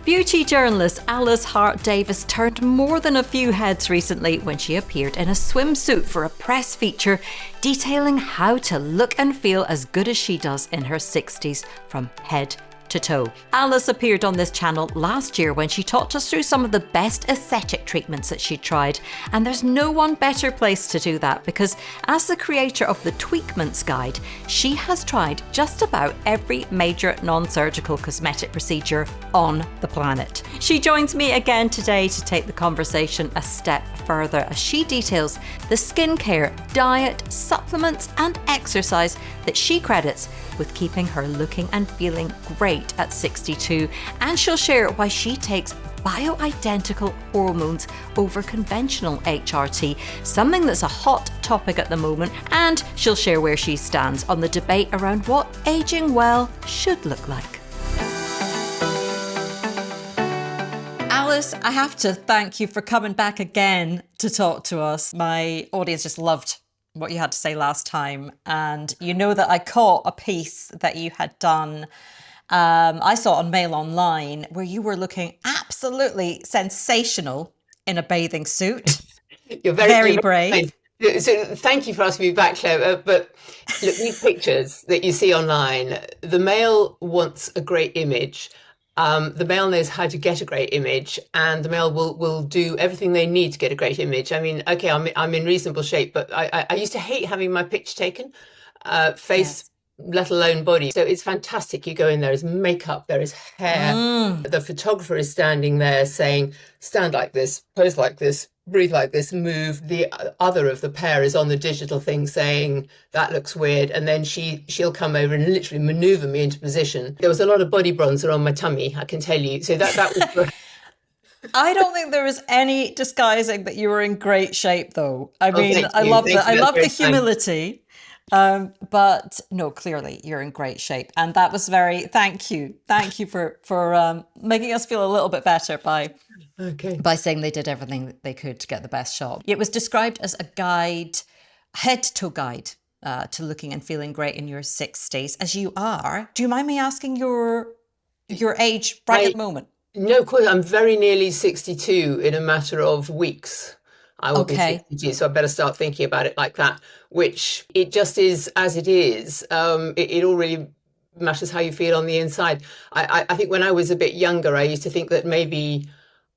Beauty journalist Alice Hart-Davis turned more than a few heads recently when she appeared in a swimsuit for a press feature detailing how to look and feel as good as she does in her 60s from head to toe. Alice appeared on this channel last year when she talked us through some of the best aesthetic treatments that she'd tried, and there's no one better place to do that because as the creator of the Tweakments Guide, she has tried just about every major non-surgical cosmetic procedure on the planet. She joins me again today to take the conversation a step further as she details the skincare, diet, supplements and exercise that she credits with keeping her looking and feeling great at 62, and she'll share why she takes bioidentical hormones over conventional HRT, something that's a hot topic at the moment, and she'll share where she stands on the debate around what aging well should look like. Alice, I have to thank you for coming back again to talk to us. My audience just loved what you had to say last time, and you know that I caught a piece that you had done. I saw it on Mail Online where you were looking absolutely sensational in a bathing suit. You're very brave. So thank you for asking me back, Claire. But look, these pictures that you see online, the Mail wants a great image. The Mail knows how to get a great image, and the Mail will do everything they need to get a great image. I mean, okay, I'm in reasonable shape, but I used to hate having my picture taken, face, Yes. let alone body. So it's fantastic. You go in, there is makeup, there is hair. The photographer is standing there saying, stand like this, pose like this, breathe like this, move. The other of the pair is on the digital thing saying, that looks weird. And then she'll come over and literally maneuver me into position. There was a lot of body bronzer on my tummy, I can tell you. So that was... I don't think there was any disguising that you were in great shape, though. I mean, thank I you. love Thank that. you. I That's love the very kind. humility. But no, clearly you're in great shape. And that was very, thank you. Thank you for making us feel a little bit better Okay. by saying they did everything that they could to get the best shot. It was described as a guide, head to toe guide to looking and feeling great in your 60s, as you are. Do you mind me asking your age right at I the moment? No, of course, I'm very nearly 62 in a matter of weeks. I will be Okay. 62, so I better start thinking about it like that, which it just is as it is. It all really matters how you feel on the inside. I think when I was a bit younger, I used to think that maybe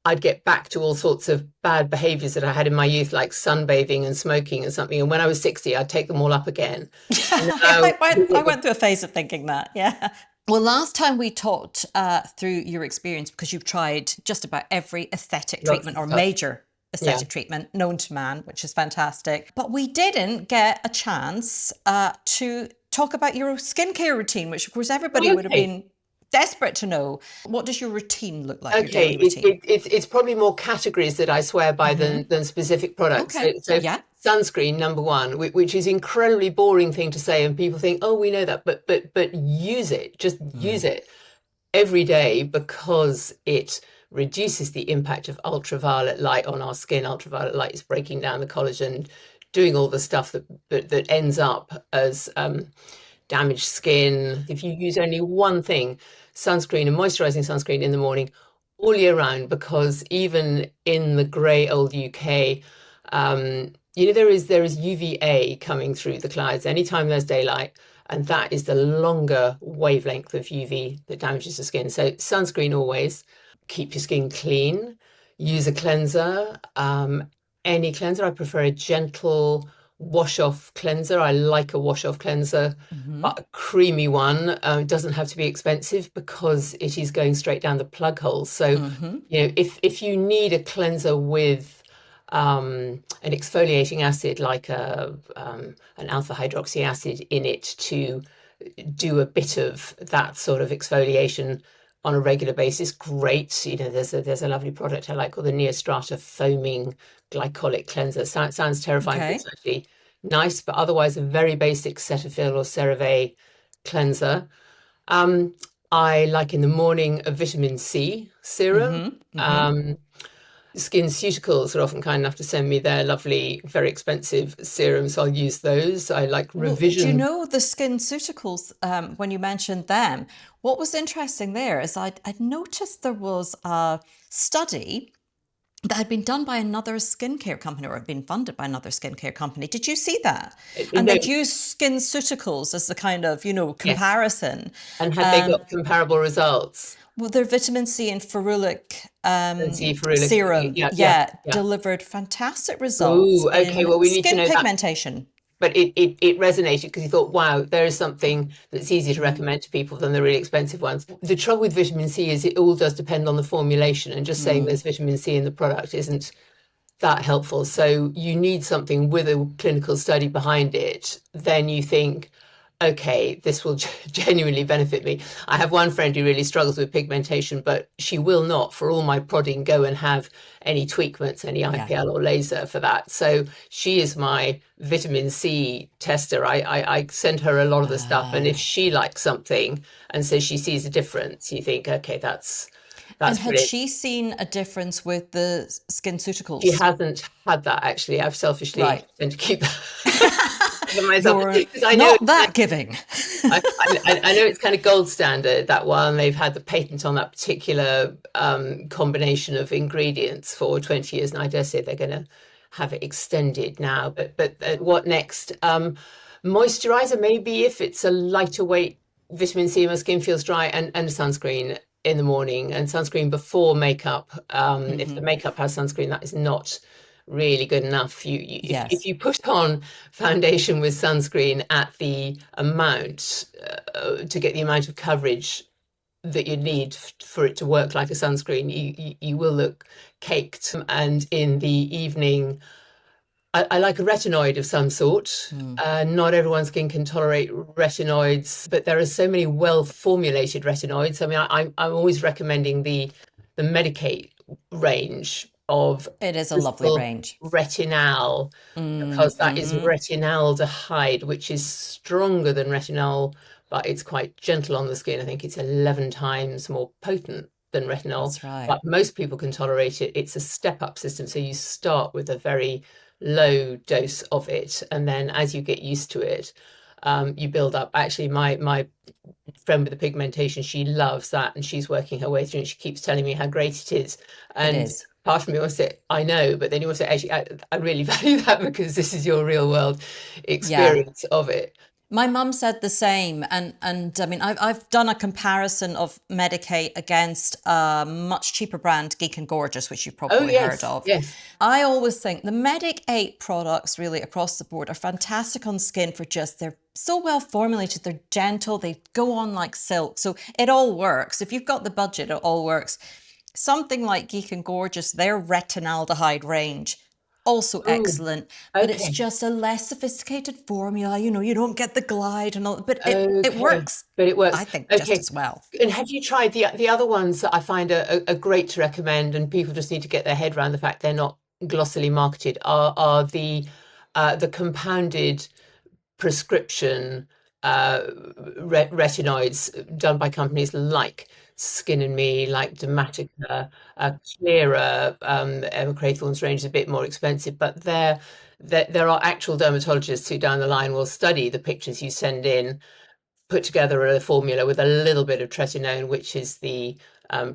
I'd get back to all sorts of bad behaviors that I had in my youth, like sunbathing and smoking and something. And when I was 60, I'd take them all up again. Now, I went through a phase of thinking that, yeah. Well, last time we talked through your experience, because you've tried just about every aesthetic lots treatment of or stuff. major Yeah. aesthetic treatment known to man, which is fantastic. But we didn't get a chance to talk about your skincare routine, which of course everybody would have Okay. been desperate to know. What does your routine look like, your Okay, daily routine? it's probably more categories that I swear by than specific products. Okay, So yeah. sunscreen number one, which is incredibly boring thing to say, and people think, oh, we know that, but use it, just use it every day because it reduces the impact of ultraviolet light on our skin. Ultraviolet light is breaking down the collagen, doing all the stuff that ends up as damaged skin. If you use only one thing, sunscreen and moisturizing sunscreen in the morning all year round, because even in the grey old UK, there is UVA coming through the clouds anytime there's daylight, and that is the longer wavelength of UV that damages the skin. So sunscreen always. Keep your skin clean. Use a cleanser. Any cleanser. I prefer a gentle wash-off cleanser. I like a wash-off cleanser, but a creamy one. It doesn't have to be expensive because it is going straight down the plug holes. So, if you need a cleanser with an exfoliating acid like an alpha hydroxy acid in it to do a bit of that sort of exfoliation on a regular basis, great. There's a lovely product I like called the Neostrata foaming glycolic cleanser. Sounds terrifying, but Okay. it's actually nice. But otherwise, a very basic Cetaphil or CeraVe cleanser. I like in the morning a vitamin C serum. Mm-hmm. Mm-hmm. Um, SkinCeuticals are often kind enough to send me their lovely, very expensive serums. So I'll use those. I like Well, do you Revision. know the SkinCeuticals, when you mentioned them, what was interesting there is I'd noticed there was a study that had been done by another skincare company or had been funded by another skincare company. Did you see that? And No, they'd used SkinCeuticals as the kind of, yes. comparison. And had they got comparable results? Well, their vitamin C and ferulic And see for real, serum, yeah, yeah, yeah, yeah. delivered fantastic results Oh, okay. in Well, we need to skin know that. pigmentation. But it resonated because you thought, wow, there is something that's easy to recommend to people than the really expensive ones. The trouble with vitamin C is it all does depend on the formulation, and just saying there's vitamin C in the product isn't that helpful. So you need something with a clinical study behind it. Then you think, okay, this will genuinely benefit me. I have one friend who really struggles with pigmentation, but she will not, for all my prodding, go and have any tweakments, any Yeah. IPL or laser for that. So she is my vitamin C tester. I send her a lot of the stuff, and if she likes something and says she sees a difference, you think, okay, that's And had brilliant. she seen a difference with the She SkinCeuticals? hasn't had that actually. I've selfishly Right. tend to keep that for myself You're because I know not that giving. I know it's kind of gold standard, that one. They've had the patent on that particular combination of ingredients for 20 years, and I dare say they're going to have it extended now. But what next? Moisturizer, maybe if it's a lighter weight vitamin C, my skin feels dry, and sunscreen in the morning, and sunscreen before makeup. If the makeup has sunscreen, that is not really good enough. If Yes, you put on foundation with sunscreen at the amount to get the amount of coverage that you need for it to work like a sunscreen, you will look caked. And in the evening, I like a retinoid of some sort. Not everyone's skin can tolerate retinoids, but there are so many well-formulated retinoids. I mean, I'm always recommending the Medicate range of it is a lovely crystal range. retinal, because that is retinaldehyde, which is stronger than retinol, but it's quite gentle on the skin. I think it's 11 times more potent than retinol, That's right. but most people can tolerate it. It's a step-up system, so you start with a very low dose of it, and then as you get used to it, you build up. Actually, my friend with the pigmentation, she loves that, and she's working her way through, and she keeps telling me how great it is. It And is. part of me wants to say, I know, but then you want to say, actually, I really value that because this is your real world Yeah. experience of it. My mum said the same, and I mean, I've done a comparison of Medicaid against a much cheaper brand, Geek and Gorgeous, which you've Oh, probably heard yes, of. yes. I always think the Medicaid products, really across the board, are fantastic on skin for just they're so well formulated, they're gentle, they go on like silk, so it all works. If you've got the budget, it all works. Something like Geek and Gorgeous, their retinaldehyde range, also Oh, excellent, but it's okay. just a less sophisticated formula. You don't get the glide and all, but it Okay, works, but it works. I think, just Okay. as well. And have you tried the other ones that I find are great to recommend, and people just need to get their head around the fact they're not glossily marketed, are the compounded prescription retinoids done by companies like Skin and Me, like Dermatica, Clearer. Emma Craythorne's range is a bit more expensive, but there are actual dermatologists who down the line will study the pictures you send in, put together a formula with a little bit of tretinoin, which is the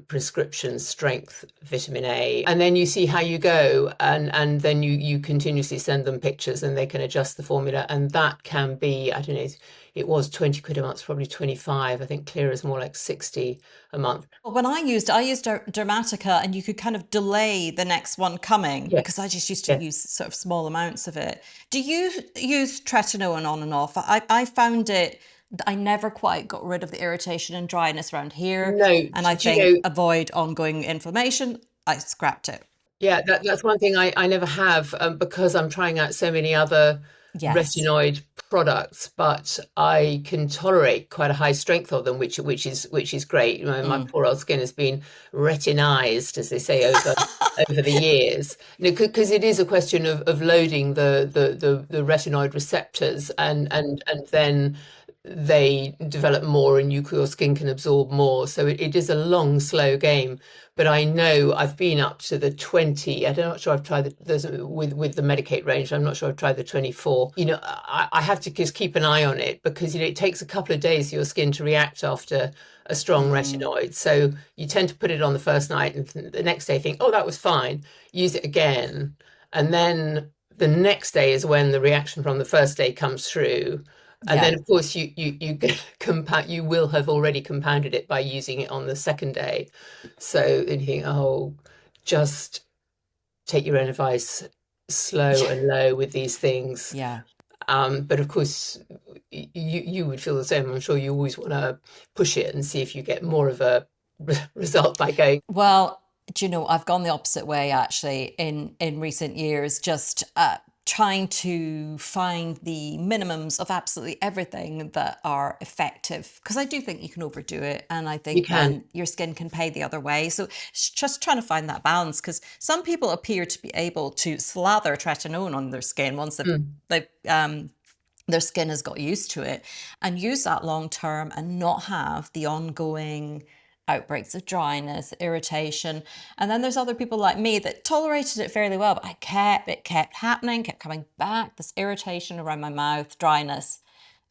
prescription strength vitamin A, and then you see how you go, and then you continuously send them pictures, and they can adjust the formula, and that can be, I don't know, it was 20 quid a month, probably 25. I think Clear is more like 60 a month. Well, when I used Dermatica, and you could kind of delay the next one coming because I Yes, just used to yes. use sort of small amounts of it. Do you use tretinoin on and off? I found it. I never quite got rid of the irritation and dryness around here, No, and I do you think know? avoid ongoing inflammation. I scrapped it. Yeah, that's one thing I never have, because I'm trying out so many other Yes. retinoid products, but I can tolerate quite a high strength of them, which is great. You know, my poor old skin has been retinized, as they say, over the years. Because it is a question of loading the retinoid receptors, and then they develop more and your skin can absorb more. So it is a long, slow game. But I know I've been up to the 20. I'm not sure I've tried with the Medicate range. I'm not sure I've tried the 24. I have to just keep an eye on it because it takes a couple of days for your skin to react after a strong retinoid. So you tend to put it on the first night and the next day think, oh, that was fine. Use it again. And then the next day is when the reaction from the first day comes through. And Yeah. then, of course, you will have already compounded it by using it on the second day. So then you think, oh, just take your own advice, slow and low with these things. Yeah. But of course, you would feel the same. I'm sure you always want to push it and see if you get more of a result by going. Well, do you know, I've gone the opposite way actually in recent years, just trying to find the minimums of absolutely everything that are effective. Because I do think you can overdo it, and I You think can. then your skin can pay the other way. So it's just trying to find that balance. Because some people appear to be able to slather tretinoin on their skin once they've their skin has got used to it, and use that long term and not have the ongoing outbreaks of dryness, irritation. And then there's other people like me that tolerated it fairly well, but it kept happening, kept coming back, this irritation around my mouth, dryness.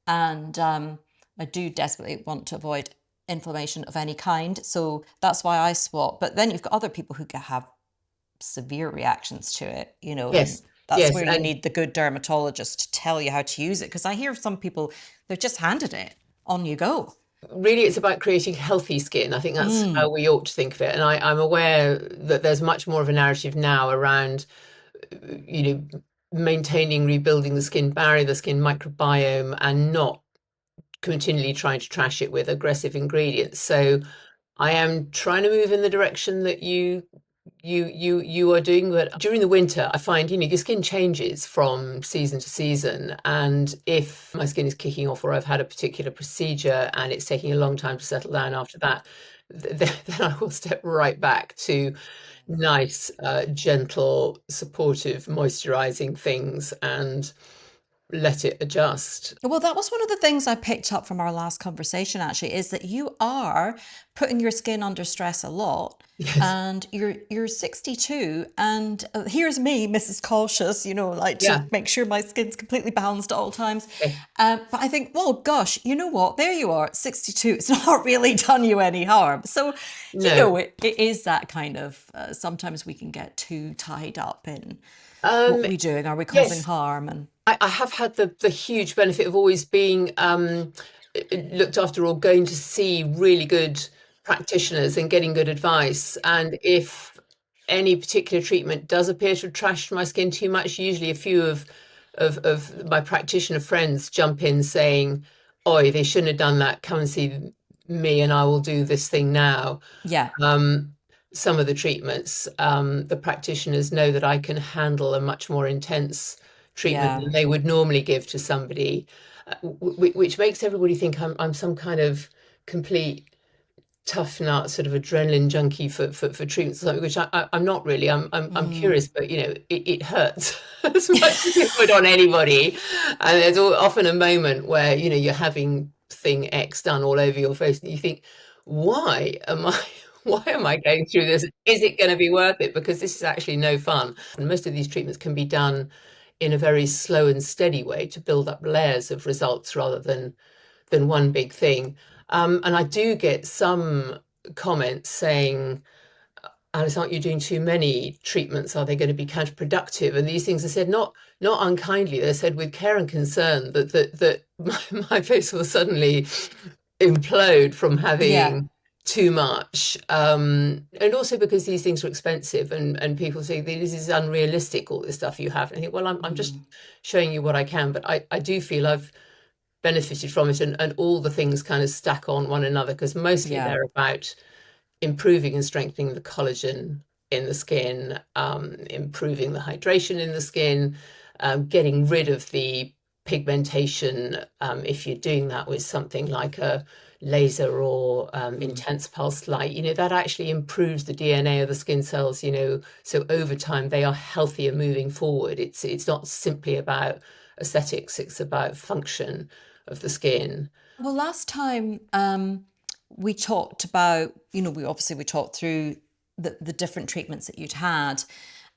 And I do desperately want to avoid inflammation of any kind. So that's why I swap. But then you've got other people who have severe reactions to it, and Yes, that's yes. where you And need the good dermatologist to tell you how to use it. Because I hear some people, they're just handed it, on you go. really, it's about creating healthy skin. I think that's how Mm, we ought to think of it. And I'm aware that there's much more of a narrative now around, you know, maintaining, rebuilding the skin barrier, the skin microbiome, and not continually trying to trash it with aggressive ingredients. So I am trying to move in the direction that you are doing. But during the winter, I find, your skin changes from season to season. And if my skin is kicking off or I've had a particular procedure and it's taking a long time to settle down after that, then I will step right back to nice, gentle, supportive, moisturizing things and let it adjust. well, that was one of the things I picked up from our last conversation, actually, is that you are putting your skin under stress a lot. Yes. And you're 62, and here's me, Mrs. Cautious, like to Yeah. make sure my skin's completely balanced at all times. Okay. But I think, well, gosh, you know what? There you are, 62. It's not really done you any harm. So, No. it is that kind of. Sometimes we can get too tied up in what Um, are we doing? Are we causing yes, harm? And I have had the huge benefit of always being looked after or going to see really good practitioners and getting good advice. And if any particular treatment does appear to have trashed my skin too much, usually a few of my practitioner friends jump in saying, "Oi, they shouldn't have done that. Come and see me, and I will do this thing now." yeah, Um, some of the treatments, the practitioners know that I can handle a much more intense treatment yeah. than they would normally give to somebody, which makes everybody think I'm some kind of complete tough nut, sort of adrenaline junkie for treatments, which I'm not really. I'm Mm. curious, but it hurts as much as it would on anybody. And there's often a moment where you're having thing X done all over your face, and you think, why am I? Why am I going through this? Is it going to be worth it? Because this is actually no fun. And most of these treatments can be done in a very slow and steady way to build up layers of results rather than one big thing. And I do get some comments saying, Alice, aren't you doing too many treatments? Are they going to be counterproductive? And these things are said not unkindly. They're said with care and concern that my face will suddenly implode from Yeah. having too much. And also because these things are expensive and people say this is unrealistic, all this stuff you have. And I think, well, I'm just Mm. showing you what I can, but I do feel I've benefited from it, and all the things kind of stack on one another because mostly Yeah. they're about improving and strengthening the collagen in the skin, improving the hydration in the skin, getting rid of the pigmentation. If you're doing that with something like a laser or Mm. intense pulse light, that actually improves the DNA of the skin cells, so over time they are healthier moving forward. It's not simply about aesthetics, it's about function of the skin. Well, last time we talked about, we talked through the different treatments that you'd had,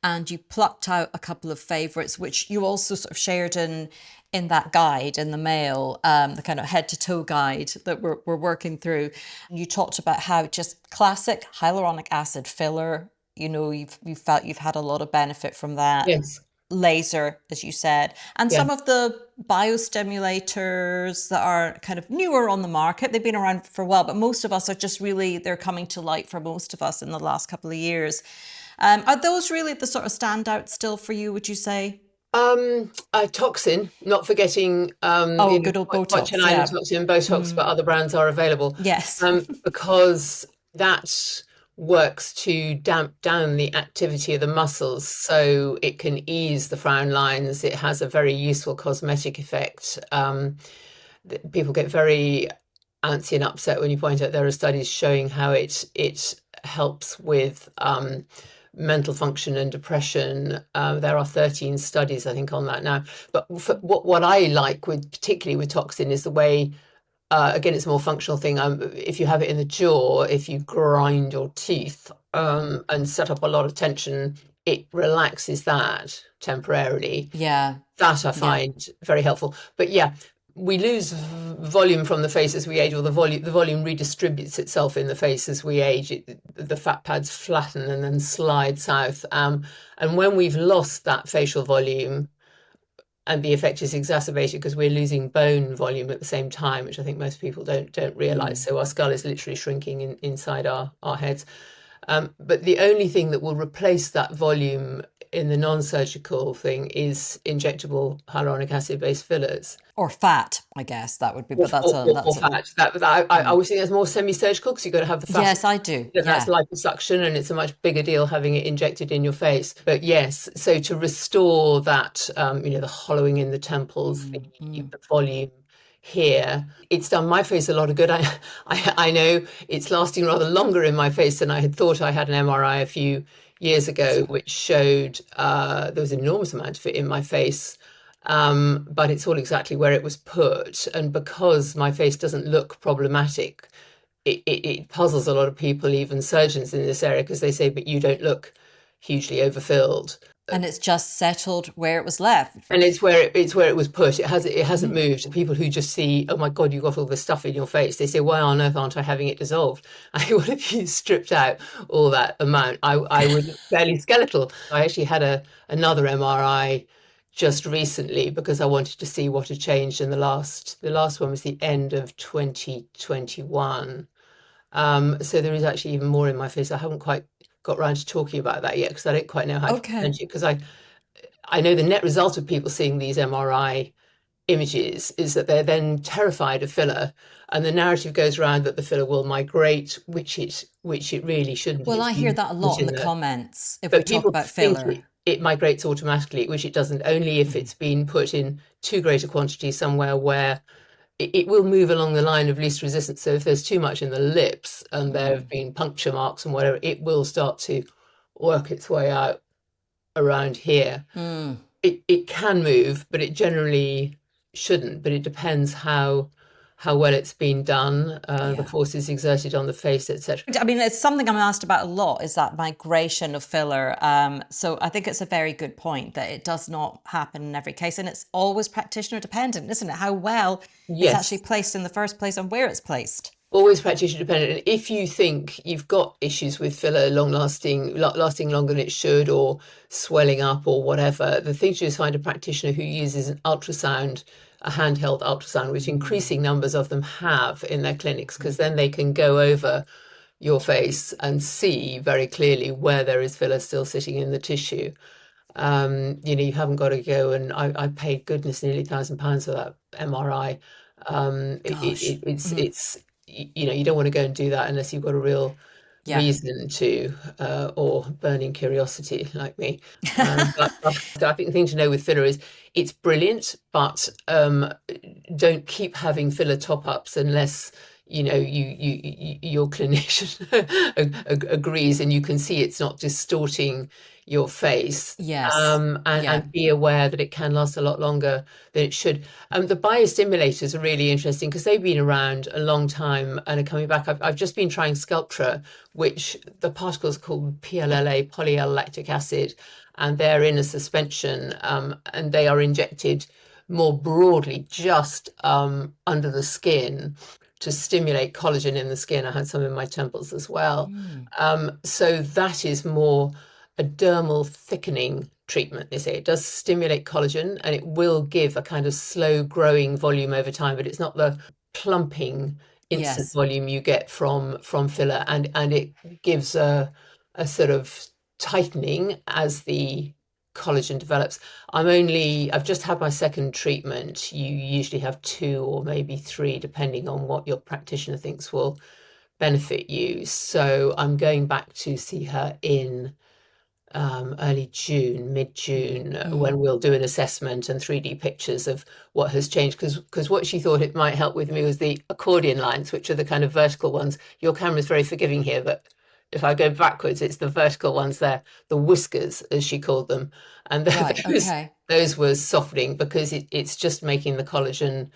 and you plucked out a couple of favorites, which you also sort of shared in that guide in the mail, the kind of head to toe guide that we're working through. You talked about how just classic hyaluronic acid filler, you've felt you've had a lot of benefit from that. Yes. Laser, as you said, and Yeah. some of the biostimulators that are kind of newer on the market. They've been around for a while, but most of us are just really, they're coming to light for most of us in the last couple of years. Are those really the sort of standouts still for you, would you say? Toxin, not forgetting, Oh, good old Botox, botulinum yeah. toxin, Botox, but other brands are available. Yes. Because that works to damp down the activity of the muscles so it can ease the frown lines. It has a very useful cosmetic effect. People get very antsy and upset when you point out there are studies showing how it helps with mental function and depression. There are 13 studies, I think, on that now. But what I like with, particularly with toxin, is the way, again, it's a more functional thing. If you have it in the jaw, if you grind your teeth and set up a lot of tension, it relaxes that temporarily. Yeah. That I Yeah. find very helpful. But yeah, we lose volume from the face as we age, or the volume redistributes itself in the face as we age. The fat pads flatten and then slide south. And when we've lost that facial volume, and the effect is exacerbated because we're losing bone volume at the same time, which I think most people don't realize. So our skull is literally shrinking inside our heads. But the only thing that will replace that volume in the non-surgical thing is injectable hyaluronic acid-based fillers. Or fat, I guess that would be, Or, but that's or, a, or, or that's a, fat. I always think that's more semi-surgical because you've got to have the fat. yes, I do. That has Yeah. liposuction, and it's a much bigger deal having it injected in your face. But yes, so to restore that, the hollowing in the temples, the volume here, it's done my face a lot of good. I know it's lasting rather longer in my face than I had thought. I had an MRI a few years ago, which showed there was an enormous amount of it in my face. But it's all exactly where it was put. And because my face doesn't look problematic, it puzzles a lot of people, even surgeons in this area, because they say, but you don't look hugely overfilled. And it's just settled where it was left. And it's where it was put. It hasn't moved. People who just see, oh my God, you've got all this stuff in your face. They say, why on earth aren't I having it dissolved? What if you stripped out all that amount? I would look fairly skeletal. I actually had another MRI just recently because I wanted to see what had changed in the last. The last one was the end of 2021. So there is actually even more in my face. I haven't quite got around to talking about that yet because I don't quite know how to present it, because I know the net result of people seeing these MRI images is that they're then terrified of filler, and the narrative goes around that the filler will migrate, which it really shouldn't. Well, It's I hear been that a lot put in in the there. comments if we But talk people about think filler. it migrates automatically, which it doesn't, only if it's been put in too great a quantity somewhere where it will move along the line of least resistance. So if there's too much in the lips and there have been puncture marks and whatever, it will start to work its way out around here. It can move, but it generally shouldn't. But it depends how well it's been done, the Yeah. forces exerted on the face, etc. I mean, it's something I'm asked about a lot, is that migration of filler. So I think it's a very good point that it does not happen in every case. And it's always practitioner dependent, isn't it? How well it's actually Yes. placed in the first place and where it's placed. Always practitioner dependent. And if you think you've got issues with filler lasting longer than it should, or swelling up or whatever, the thing to do is find a practitioner who uses an ultrasound, a handheld ultrasound, which increasing numbers of them have in their clinics, because then they can go over your face and see very clearly where there is filler still sitting in the tissue. You haven't got to go, and I paid goodness nearly £1,000 for that MRI. Gosh. It's you don't want to go and do that unless you've got a real Yeah. reason to, or burning curiosity like me. But I think the thing to know with filler is it's brilliant, but don't keep having filler top ups unless your clinician agrees, and you can see it's not distorting your face. Yes. Yeah. And be aware that it can last a lot longer than it should. The biostimulators are really interesting because they've been around a long time and are coming back. I've just been trying Sculptra, which the particles are called PLLA, polyl-lactic acid, and they're in a suspension, and they are injected more broadly just under the skin to stimulate collagen in the skin. I had some in my temples as well. Mm. So that is more a dermal thickening treatment. They say it does stimulate collagen and it will give a kind of slow growing volume over time, but it's not the plumping instant Yes. volume you get from filler, and it gives a sort of tightening as the collagen develops. I've just had my second treatment. You usually have two or maybe three, depending on what your practitioner thinks will benefit you. So I'm going back to see her in early June, mid-June, Mm. when we'll do an assessment and 3D pictures of what has changed. Because what she thought it might help with me was the accordion lines, which are the kind of vertical ones. Your camera's very forgiving here, but if I go backwards, it's the vertical ones there, the whiskers, as she called them. And Right. Okay. those were softening because it's just making the collagen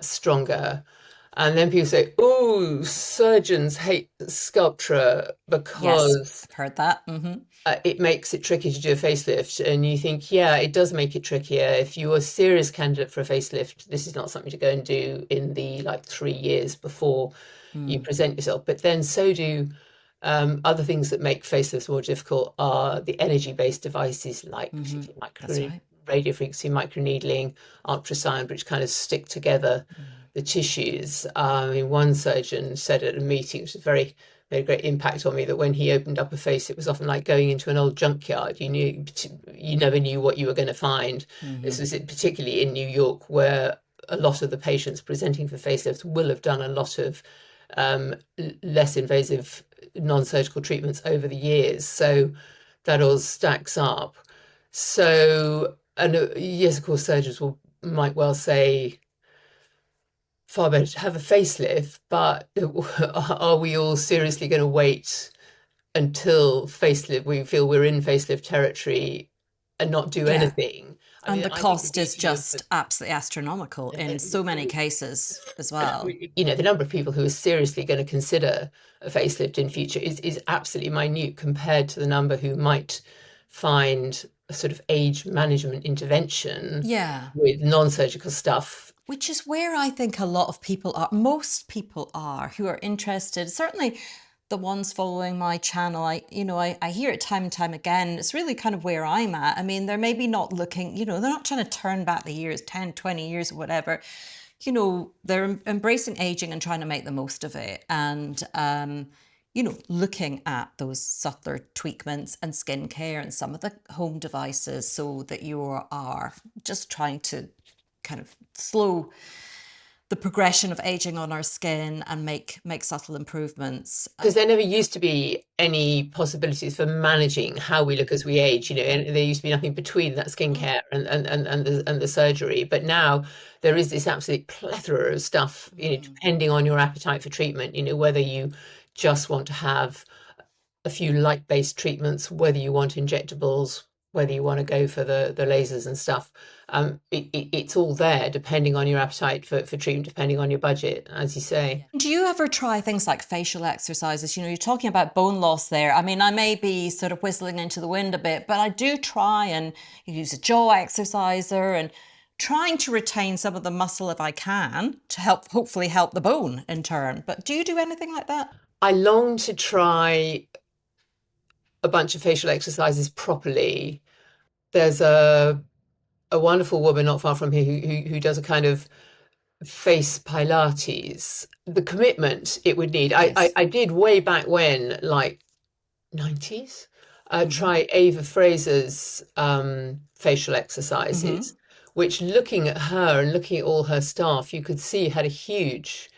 stronger. And then people say, oh, surgeons hate Sculptra Yes. because I've heard that. it makes it tricky to do a facelift. And you think, yeah, it does make it trickier. If you're a serious candidate for a facelift, this is not something to go and do in the like 3 years before you Mm. present yourself. But then so do other things that make facelifts more difficult are the energy-based devices like Mm-hmm. particularly That's right. radio frequency microneedling, ultrasound, which kind of stick together Mm. the tissues. One surgeon said at a meeting, which was made a great impact on me, that when he opened up a face, it was often like going into an old junkyard. You never knew what you were going to find. This Mm-hmm. was particularly in New York, where a lot of the patients presenting for facelifts will have done a lot of less invasive non-surgical treatments over the years. So that all stacks up. So, and yes, of course, surgeons might well say far better to have a facelift, but are we all seriously going to wait until facelift, we feel we're in facelift territory and not do Yeah. anything? I And mean, the I think the cost is beauty of just absolutely astronomical in so many cases as well. the number of people who are seriously going to consider a facelift in future is absolutely minute compared to the number who might find a sort of age management intervention Yeah. with non-surgical stuff. Which is where I think a lot of people are, most people are who are interested. Certainly the ones following my channel, I hear it time and time again. It's really kind of where I'm at. I mean, they're maybe not looking, they're not trying to turn back the years, 10, 20 years or whatever. They're embracing aging and trying to make the most of it. And, looking at those subtler tweakments and skincare and some of the home devices so that you are just trying to kind of slow the progression of aging on our skin and make subtle improvements. Because there never used to be any possibilities for managing how we look as we age, and there used to be nothing between that Mm, skincare and the surgery. But now there is this absolute plethora of stuff, mm, depending on your appetite for treatment, whether you just want to have a few light-based treatments, whether you want injectables, whether you want to go for the lasers and stuff. It's all there depending on your appetite for treatment, depending on your budget, as you say. Do you ever try things like facial exercises? You're talking about bone loss there. I mean, I may be sort of whistling into the wind a bit, but I do try and use a jaw exerciser and trying to retain some of the muscle if I can to hopefully help the bone in turn. But do you do anything like that? I long to try a bunch of facial exercises properly. There's a wonderful woman not far from here who does a kind of face Pilates. The commitment it would need. Yes. I did way back when, like 90s, Mm-hmm. try Ava Fraser's facial Mm-hmm. exercises, which looking at her and looking at all her staff, you could see had a huge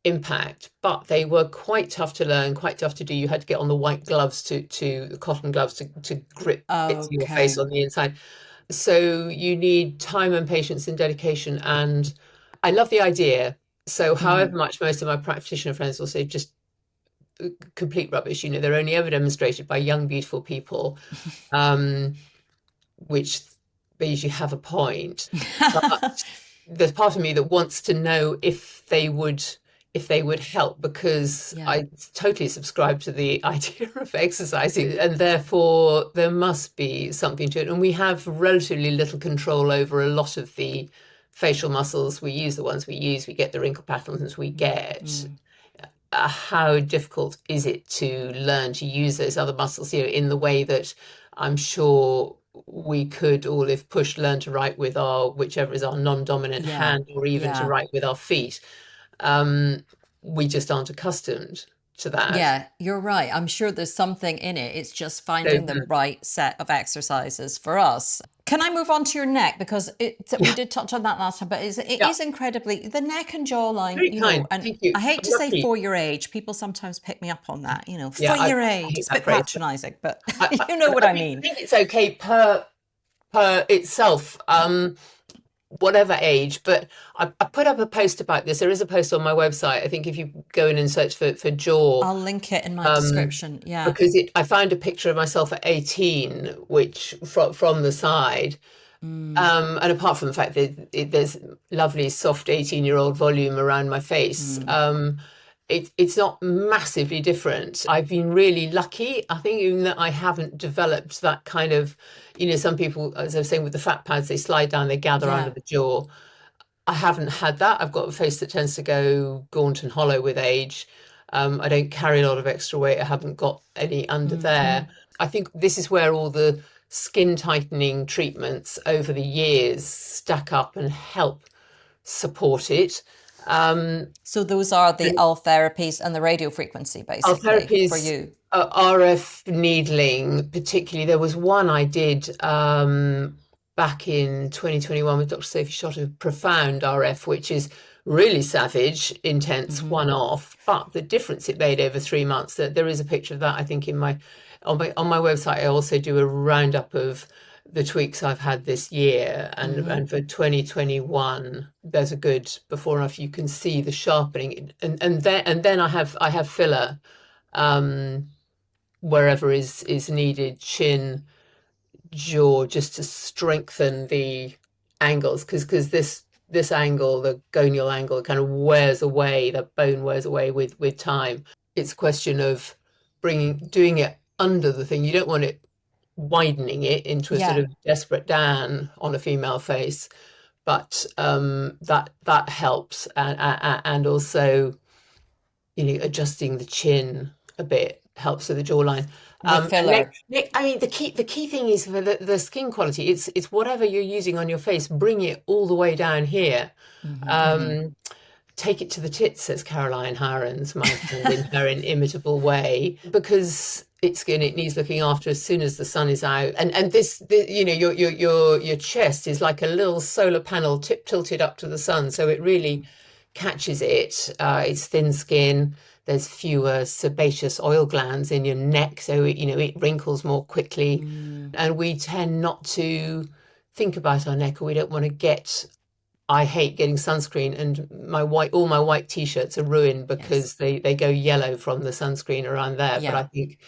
impact, but they were quite tough to learn, quite tough to do. You had to get on the white gloves to the cotton gloves to grip bits of your face Okay. on the inside. So you need time and patience and dedication. And I love the idea. So however much most of my practitioner friends will say just complete rubbish, they're only ever demonstrated by young, beautiful people, which they usually have a point. But there's part of me that wants to know if they would help, because Yeah. I totally subscribe to the idea of exercising, and therefore there must be something to it. And we have relatively little control over a lot of the facial muscles. We use the ones we use, we get the wrinkle patterns we get. How difficult is it to learn to use those other muscles, in the way that I'm sure we could all, if pushed, learn to write with our whichever is our non-dominant Yeah. hand, or even to Yeah. write with our feet. Um, we just aren't accustomed to that. Yeah, you're right. I'm sure there's something in it. It's just So, finding the right set of exercises for us. Can I move on to your neck? Because we yeah, did touch on that last time, but it yeah, is incredibly, the neck and jawline, very kind. and Thank you. I hate I'm to say lucky. for your age. People sometimes pick me up on that, Yeah, for I your age. hate It's a that bit phrase. patronizing, but I, I, you know what I I mean, I mean. think it's okay per itself. Whatever age, but I put up a post about this. There is a post on my website. I think if you go in and search for jaw, I'll link it in my um, description. Yeah. because I found a picture of myself at 18, which from the side. And apart from the fact that there's lovely soft 18-year-old volume around my face, it's not massively different. I've been really lucky, I think, even that I haven't developed that kind of, some people, as I was saying, with the fat pads, they slide down, they gather under Yeah. the jaw. I haven't had that. I've got a face that tends to go gaunt and hollow with age. I don't carry a lot of extra weight. I haven't got any under there. I think this is where all the skin tightening treatments over the years stack up and help support it. So those are the And L therapies and the radio frequency, our basically, for therapies, you. RF needling, particularly, there was one I did back in 2021 with Dr. Sophie Shot of Profound RF, which is really savage, intense, one off. But the difference it made over 3 months, that there is a picture of that, I think, on my website. I also do a roundup of the tweaks I've had this year, and for 2021 there's a good before and after. You can see the sharpening, and then I have filler wherever is needed, chin, jaw, just to strengthen the angles, because this angle, the gonial angle, kind of wears away, the bone wears away with time. It's a question of doing it under the thing. You don't want it widening it into a sort Yeah. of desperate Dan on a female face, but that helps, and also, adjusting the chin a bit helps with the jawline. With And filler. I mean, the key thing is for the skin quality. It's whatever you're using on your face, bring it all the way down here. Take it to the tits, says Caroline Hirons, my friend, in her inimitable way, because it's skin, it needs looking after as soon as the sun is out. And your chest is like a little solar panel tilted up to the sun, so it really catches it. It's thin skin. There's fewer sebaceous oil glands in your neck, so it wrinkles more quickly. And we tend not to think about our neck, or we don't want to get. I hate getting sunscreen, and all my white t-shirts are ruined because Yes. they go yellow from the sunscreen around there. But Yeah. I think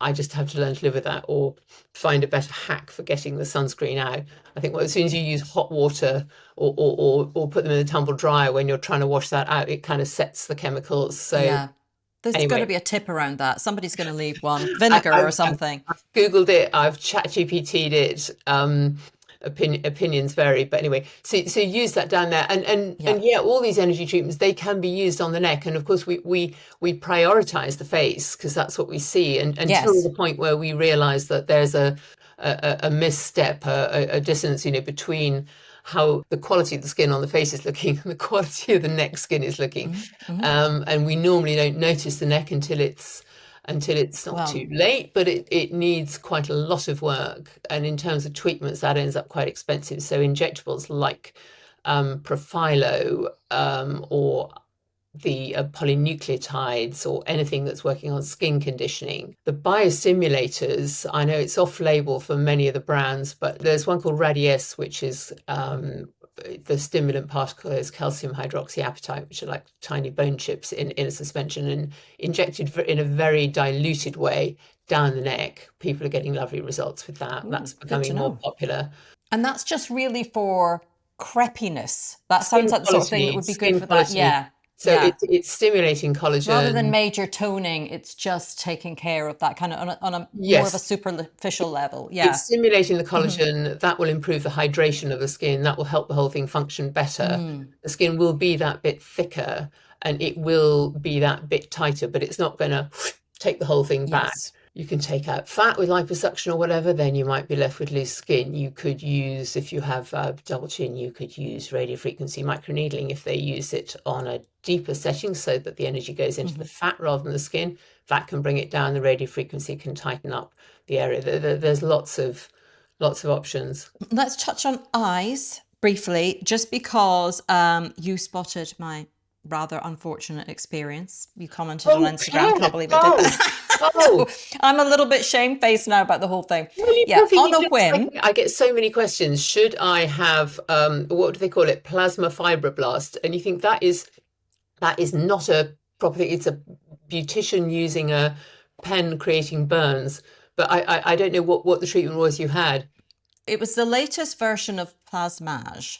I just have to learn to live with that, or find a better hack for getting the sunscreen out. I think, well, as soon as you use hot water, or put them in the tumble dryer when you're trying to wash that out, it kind of sets the chemicals. So Yeah. There's got to anyway, be a tip around that. Somebody's going to leave one. I, Vinegar or I've, something. I've Googled it, I've chat GPT'd it. Opinions vary, but anyway, so use that down there, Yeah. and yeah, all these energy treatments, they can be used on the neck, and of course we prioritize the face because that's what we see, and until Yes. the point where we realize that there's a misstep, a dissonance, between how the quality of the skin on the face is looking and the quality of the neck skin is looking. And we normally don't notice the neck until it's not Well, too late, but it needs quite a lot of work. And in terms of treatments, that ends up quite expensive. So injectables like Profilo, or the polynucleotides, or anything that's working on skin conditioning. The biostimulators, I know it's off label for many of the brands, but there's one called Radiesse, which is the stimulant particle is calcium hydroxyapatite, which are like tiny bone chips in a suspension and injected in a very diluted way down the neck. People are getting lovely results with that. Ooh, That's good to becoming more know. popular. And that's just really for crepiness. That sounds Skin like the sort of thing that quality, would be good skin for that. quality. Yeah, So yeah. it's stimulating Rather than collagen. major toning, it's just taking care of that kind of on a more of a Yes, superficial level. Yeah. it's stimulating the Hmm. collagen. That will improve the hydration of the skin. That will help the whole thing function better. Mm, The skin will be that bit thicker and it will be that bit tighter, but it's not going to take the whole thing back. yes. You can take out fat with liposuction or whatever, then you might be left with loose skin. You could use, if you have a double chin, you could use radiofrequency microneedling if they use it on a deeper setting so that the energy goes into the Hmm. fat rather than the skin. That can bring it down. The radiofrequency can tighten up the area. There's lots of options. Let's touch on eyes briefly, just because you spotted my rather unfortunate experience. You commented on Oh, Instagram. Can't Claire. believe I did Oh, that. So oh. I'm a little bit shamefaced now about the whole thing. Well, you Yeah, perfectly on a just like whim. I get so many questions. Should I have what do they call it? Plasma fibroblast? And you think that is not a proper thing. It's a beautician using a pen creating burns. But I don't know what the treatment was you had. It was the latest version of Plasmage.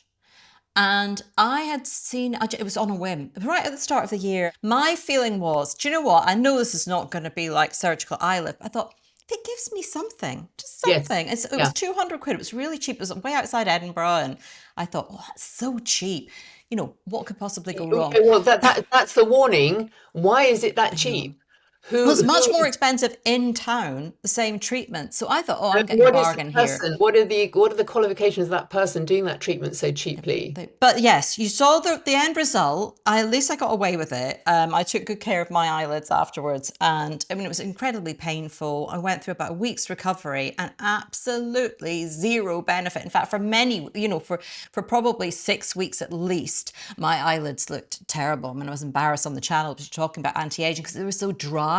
And I had seen, it was on a whim, right at the start of the year. My feeling was, do you know what? I know this is not going to be like surgical eyelid. I thought, if it gives me something, just Yes. something. It Yeah. was 200 quid. It was really cheap. It was way outside Edinburgh. And I thought, oh, that's so cheap. You know, what could possibly go wrong? Okay, well, that's the warning. Why is it that I know. cheap? It was Who much more is expensive in town, the same treatment. So I thought, oh, I'm and getting a what is the bargain here. person? What are the qualifications of that person doing that treatment so cheaply? But yes, you saw the end result. At least I got away with it. I took good care of my eyelids afterwards, and I mean it was incredibly painful. I went through about a week's recovery and absolutely zero benefit. In fact, for many, for probably 6 weeks at least, my eyelids looked terrible. I mean, I was embarrassed on the channel because you're talking about anti-aging because they were so dry,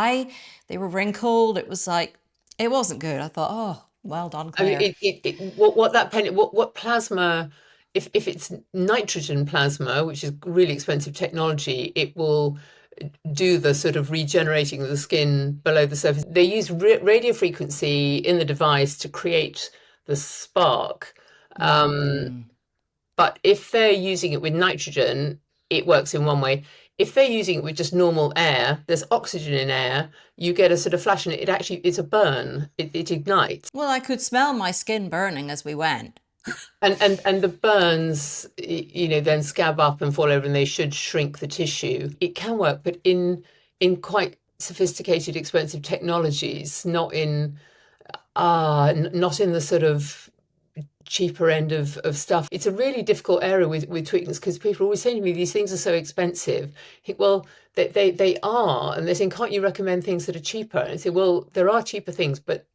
they were wrinkled. It was like it wasn't good. I thought, oh, well done, I mean, Claire. what plasma, if it's nitrogen plasma, which is really expensive technology, it will do the sort of regenerating of the skin below the surface. They use radio frequency in the device to create the spark. Um, Mm. but if they're using it with nitrogen, it works in one way. If they're using it with just normal air, there's oxygen in air, you get a sort of flash and it's a burn. It ignites. Well, I could smell my skin burning as we went. And the burns, then scab up and fall over, and they should shrink the tissue. It can work, but in quite sophisticated, expensive technologies, not in the sort of cheaper end of stuff. It's a really difficult area with treatments because people are always saying to me, these things are so expensive. Well, they are, and they're saying, can't you recommend things that are cheaper? And I say, well, there are cheaper things, but